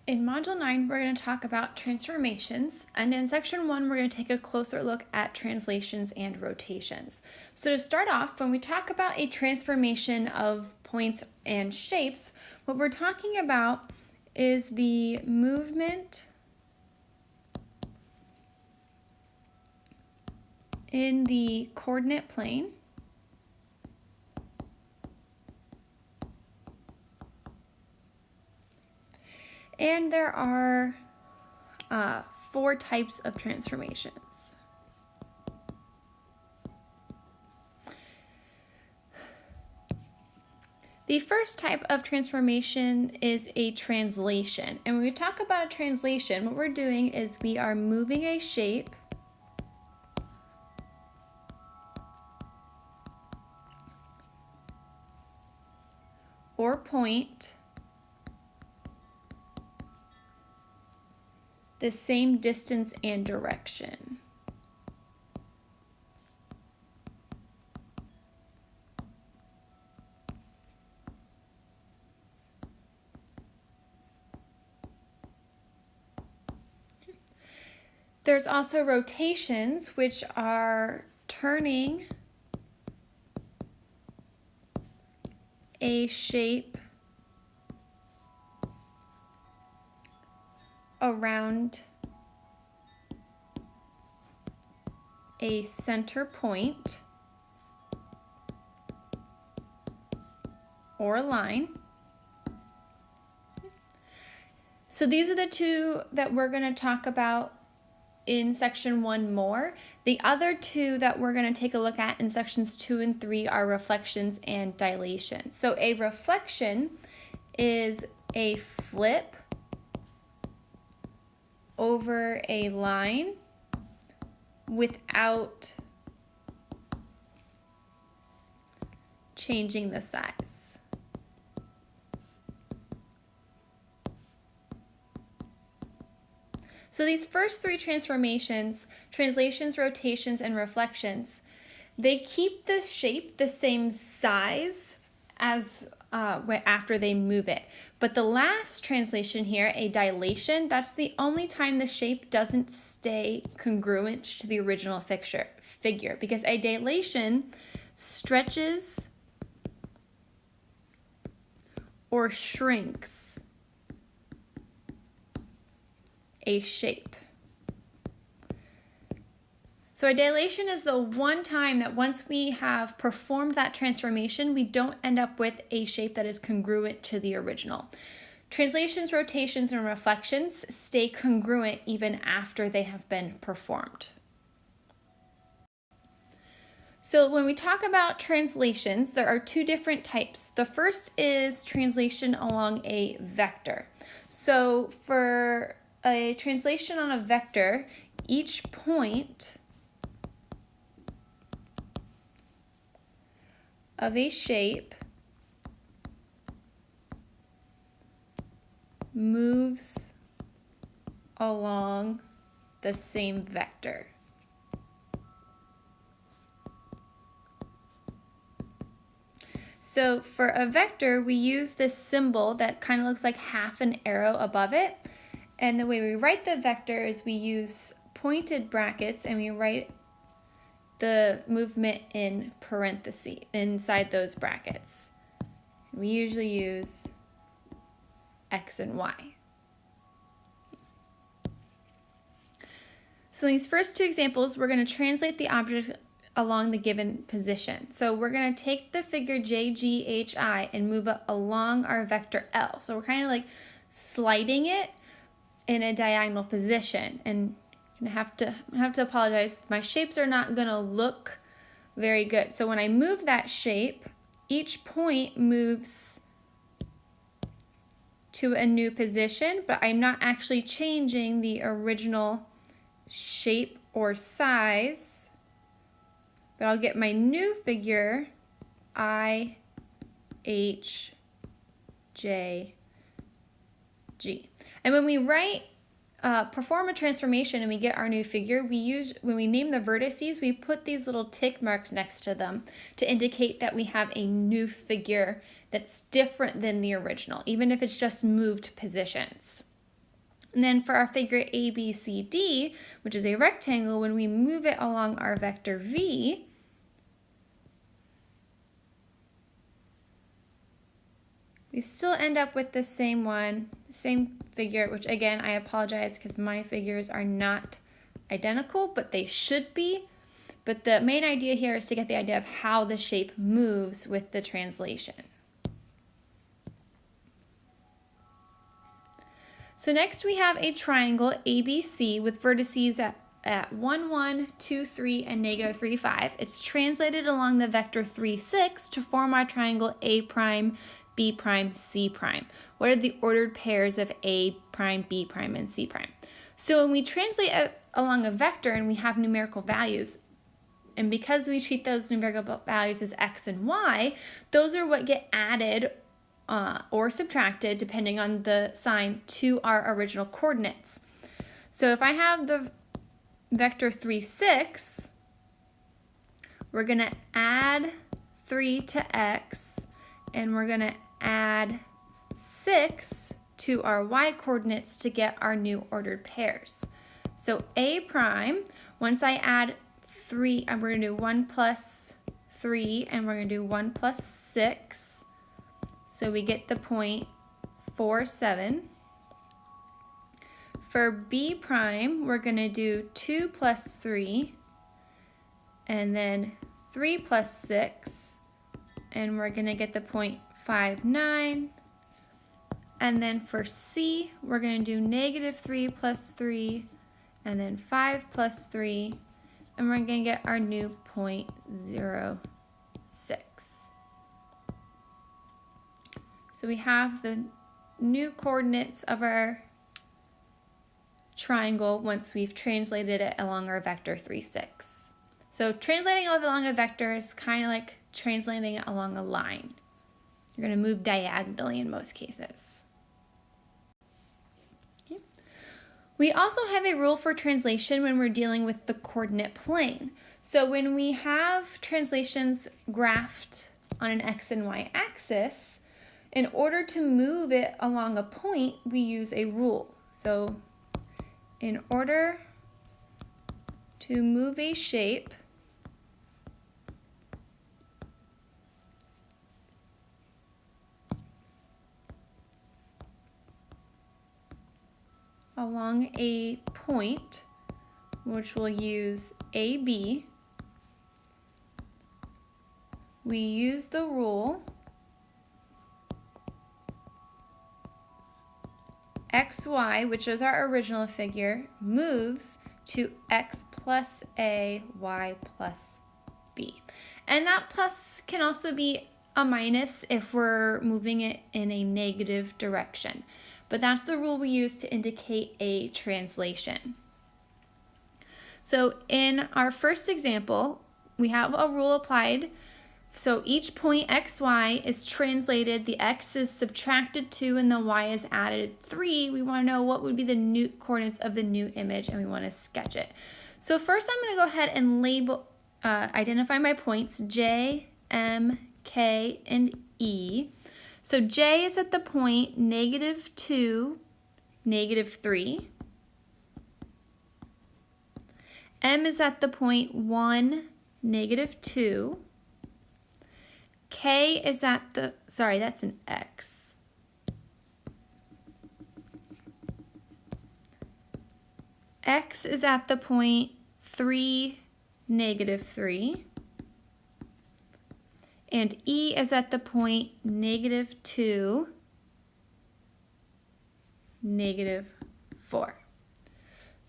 In Module 9, we're going to talk about transformations, and in Section 1, we're going to take a closer look at translations and rotations. So to start off, when we talk about a transformation of points and shapes, what we're talking about is the movement in the coordinate plane and there are 4 types of transformations. The first type of transformation is a translation. And when we talk about a translation, what we're doing is we are moving a shape or point the same distance and direction. There's also rotations, which are turning a shape around a center point or a line. So these are the 2 that we're going to talk about in Section 1 more. The other 2 that we're going to take a look at in Sections 2 and 3 are reflections and dilations. So a reflection is a flip over a line without changing the size. So these first 3 transformations, translations, rotations, and reflections, they keep the shape the same size as after they move it. But the last translation here, a dilation, that's the only time the shape doesn't stay congruent to the original figure, because a dilation stretches or shrinks a shape. So a dilation is the one time that once we have performed that transformation, we don't end up with a shape that is congruent to the original. Translations, rotations, and reflections stay congruent even after they have been performed. So when we talk about translations, there are 2 different types. The first is translation along a vector. So for a translation on a vector, each point of a shape moves along the same vector. So for a vector, we use this symbol that kind of looks like half an arrow above it. And the way we write the vector is we use pointed brackets and we write the movement in parentheses inside those brackets. We usually use X and Y. So in these first 2 examples, we're going to translate the object along the given position. So we're going to take the figure JGHI and move it along our vector L. So we're kind of like sliding it in a diagonal position. And I have to apologize. My shapes are not going to look very good. So when I move that shape, each point moves to a new position, but I'm not actually changing the original shape or size. But I'll get my new figure I, H, J, G. And when we perform a transformation and we get our new figure, when we name the vertices, we put these little tick marks next to them to indicate that we have a new figure that's different than the original, even if it's just moved positions. And then for our figure ABCD, which is a rectangle, when we move it along our vector V, we still end up with the same one, same figure, which again, I apologize because my figures are not identical, but they should be. But the main idea here is to get the idea of how the shape moves with the translation. So next we have a triangle ABC with vertices at 1, 1, 2, 3, and negative 3, 5. It's translated along the vector 3, 6 to form our triangle A prime, B prime, C prime. What are the ordered pairs of A prime, B prime, and C prime? So when we translate along a vector and we have numerical values, and because we treat those numerical values as X and Y, those are what get added or subtracted, depending on the sign, to our original coordinates. So if I have the vector 3, 6, we're going to add 3 to X, and we're going to add 6 to our Y coordinates to get our new ordered pairs. So A prime, once I add 3, we're going to do 1 plus 3, and we're going to do 1 plus 6. So we get the point 4, 7. For B prime, we're going to do 2 plus 3, and then 3 plus 6, and we're going to get the point 5, 9. And then for C, we're going to do negative 3 plus 3, and then 5 plus 3, and we're going to get our new point 0, 6. So we have the new coordinates of our triangle once we've translated it along our vector 3, 6. So translating it along a vector is kind of like translating it along a line. You're going to move diagonally in most cases. Okay. We also have a rule for translation when we're dealing with the coordinate plane. So when we have translations graphed on an X and Y axis, in order to move it along a point, we use a rule. So in order to move a shape along a point, which we'll use AB, we use the rule XY, which is our original figure, moves to X plus A, Y plus B. And that plus can also be a minus if we're moving it in a negative direction. But that's the rule we use to indicate a translation. So in our first example, we have a rule applied. So each point XY is translated, the X is subtracted 2 and the Y is added 3. We want to know what would be the new coordinates of the new image, and we want to sketch it. So first I'm going to go ahead and label, identify my points, J, M, K, and E. So J is at the point -2, -3. M is at the point 1, -2. K is at the, sorry, that's an X. X is at the point 3, -3. And E is at the point -2, -4.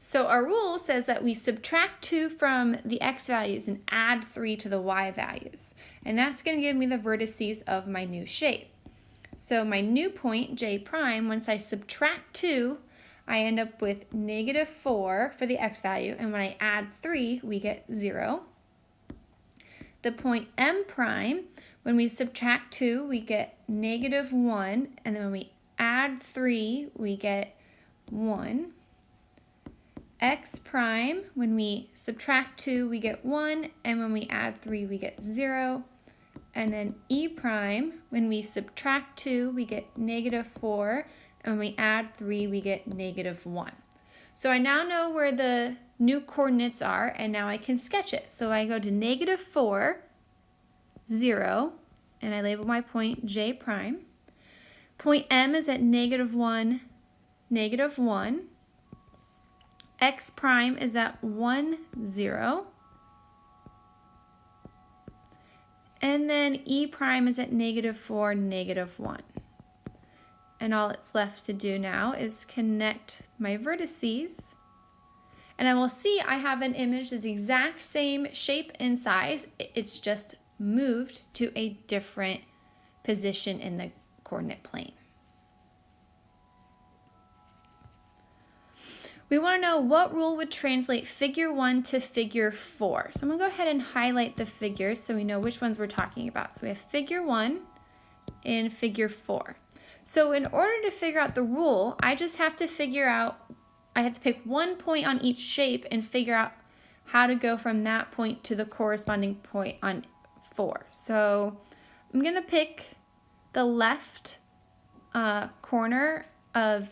So our rule says that we subtract 2 from the X values and add 3 to the Y values. And that's going to give me the vertices of my new shape. So my new point, J prime, once I subtract 2, I end up with -4 for the X value. And when I add 3, we get 0. The point M prime, when we subtract 2, we get -1. And then when we add 3, we get 1. X prime, when we subtract 2, we get 1, and when we add 3, we get 0. And then E prime, when we subtract 2, we get -4. And when we add 3, we get -1. So I now know where the new coordinates are, and now I can sketch it. So I go to -4, 0, and I label my point J prime. Point M is at -1, -1. X prime is at 1, 0. And then E prime is at -4, -1. And all it's left to do now is connect my vertices. And I will see I have an image that's the exact same shape and size. It's just moved to a different position in the coordinate plane. We want to know what rule would translate figure 1 to figure 4. So I'm going to go ahead and highlight the figures so we know which ones we're talking about. So we have figure 1 and figure 4. So in order to figure out the rule, I just have to I have to pick one point on each shape and figure out how to go from that point to the corresponding point on 4. So I'm going to pick the left corner of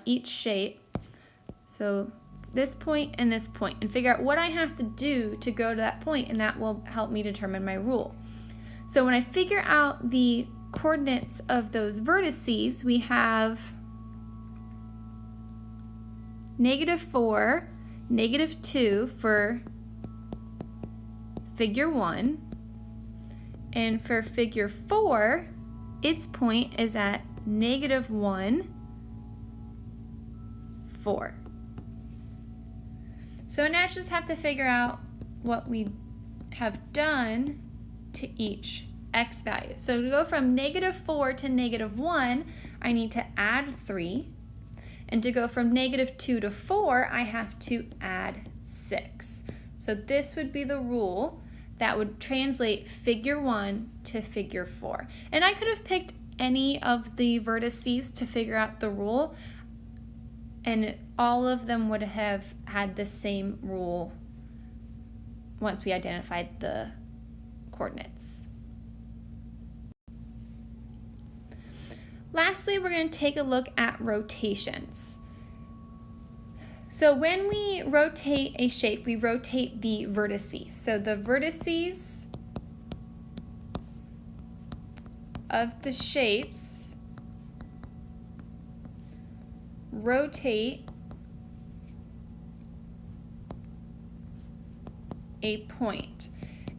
each shape. So this point and this point, and figure out what I have to do to go to that point, and that will help me determine my rule. So when I figure out the coordinates of those vertices, we have -4, -2 for figure 1, and for figure 4, its point is at -1, 4. So now I just have to figure out what we have done to each x value. So to go from -4 to -1, I need to add 3. And to go from -2 to 4, I have to add 6. So this would be the rule that would translate figure 1 to figure 4. And I could have picked any of the vertices to figure out the rule, and all of them would have had the same rule once we identified the coordinates. Lastly, we're going to take a look at rotations. So when we rotate a shape, we rotate the vertices. So the vertices of the shapes rotate a point.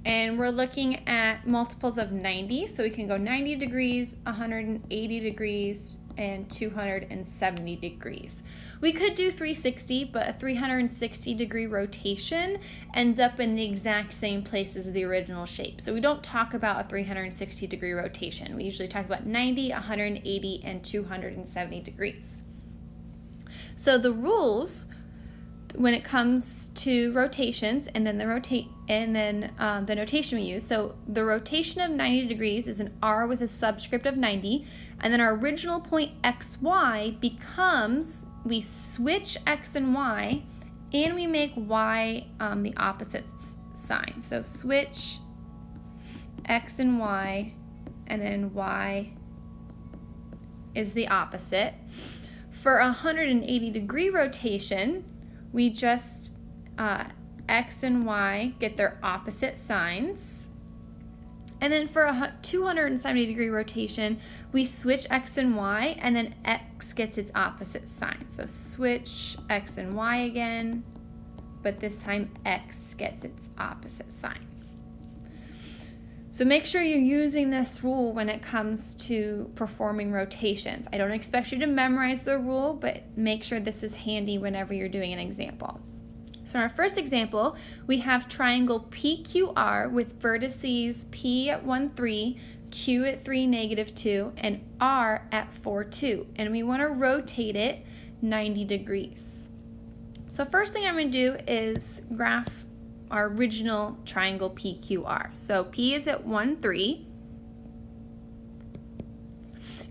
And we're looking at multiples of 90, so we can go 90 degrees, 180 degrees, and 270 degrees. We could do 360, but a 360 degree rotation ends up in the exact same place as the original shape. So we don't talk about a 360 degree rotation. We usually talk about 90, 180, and 270 degrees. So the rules when it comes to rotations, and then the notation we use. So the rotation of 90 degrees is an r with a subscript of 90, and then our original point xy becomes, we switch x and y, and we make y the opposite sign. So switch x and y, and then y is the opposite. For a 180 degree rotation, we just x and y get their opposite signs. And then for a 270 degree rotation, we switch x and y, and then x gets its opposite sign. So switch x and y again, but this time x gets its opposite sign. So make sure you're using this rule when it comes to performing rotations. I don't expect you to memorize the rule, but make sure this is handy whenever you're doing an example. So in our first example, we have triangle PQR with vertices P at 1, 3, Q at 3, -2, and R at 4, 2. And we want to rotate it 90 degrees. So first thing I'm going to do is graph our original triangle PQR. So P is at 1, 3.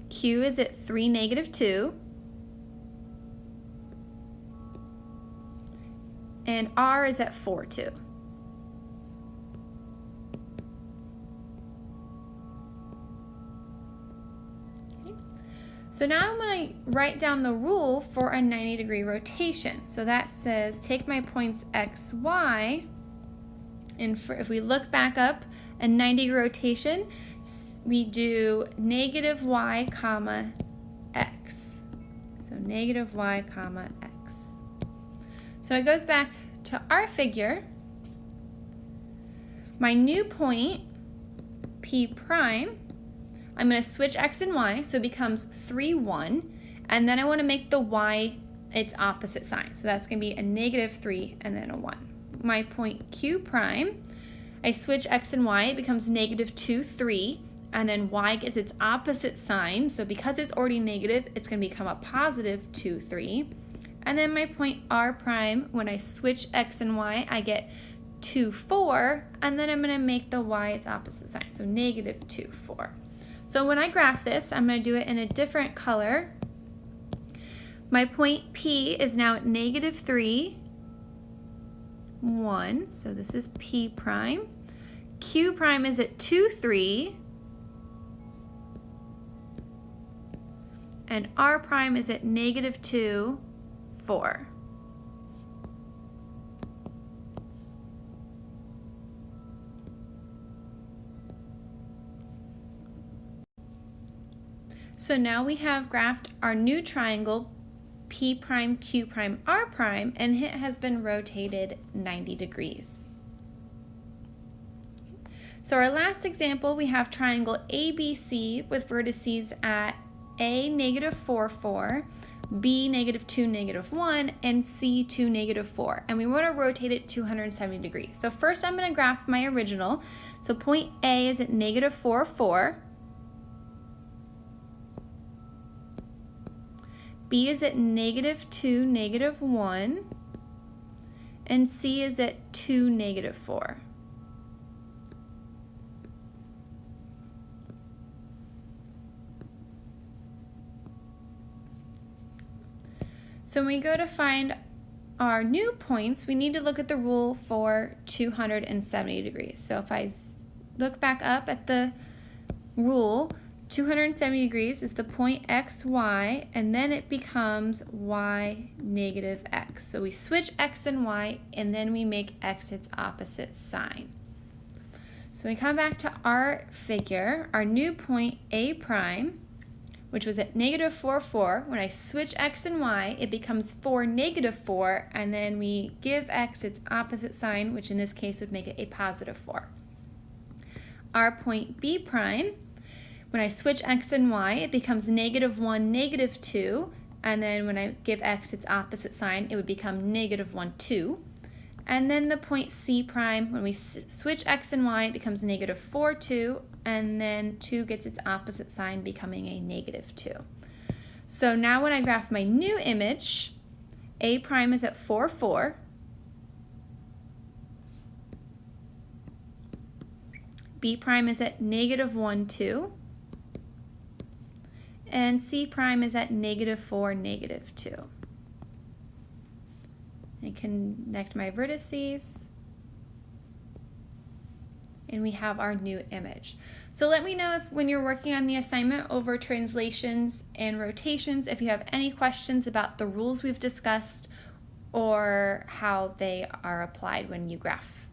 Q is at 3, -2. And R is at 4, 2. Okay. So now I'm going to write down the rule for a 90-degree rotation. So that says take my points x, y, and if we look back up, a 90-degree rotation, we do negative y comma x. So negative y comma x. So it goes back to our figure. My new point, P prime, I'm going to switch x and y, so it becomes 3, 1, and then I want to make the y its opposite sign. So that's going to be a negative 3 and then a 1. My point Q prime, I switch x and y, it becomes negative 2, 3, and then y gets its opposite sign. So because it's already negative, it's going to become a positive 2, 3. And then my point R prime, when I switch x and y, I get 2, 4, and then I'm going to make the y its opposite sign. So negative 2, 4. So when I graph this, I'm going to do it in a different color. My point P is now at negative 3, 1. So this is P prime. Q prime is at 2, 3. And R prime is at negative 2, 4. So now we have graphed our new triangle P prime, Q prime, R prime, and it has been rotated 90 degrees. So our last example, we have triangle ABC with vertices at A, negative 4, 4, B, negative 2, negative 1, and C, 2, negative 4. And we want to rotate it 270 degrees. So first I'm going to graph my original. So point A is at negative 4, 4. B is at negative 2, negative 1, and C is at 2, negative 4. So when we go to find our new points, we need to look at the rule for 270 degrees. So if I look back up at the rule, 270 degrees is the point x, y, and then it becomes y, negative x. So we switch x and y, and then we make x its opposite sign. So we come back to our figure, our new point A prime, which was at negative 4, 4. When I switch x and y, it becomes 4, negative 4, and then we give x its opposite sign, which in this case would make it a positive 4. Our point B prime, when I switch x and y, it becomes negative 1, negative 2, and then when I give x its opposite sign, it would become negative 1, 2. And then the point C prime, when we switch x and y, it becomes negative 4, 2, and then 2 gets its opposite sign, becoming a negative 2. So now when I graph my new image, A prime is at 4, 4. B prime is at negative 1, 2. And C prime is at negative 4, negative 2. I connect my vertices, and we have our new image. So let me know if when you're working on the assignment over translations and rotations, if you have any questions about the rules we've discussed or how they are applied when you graph.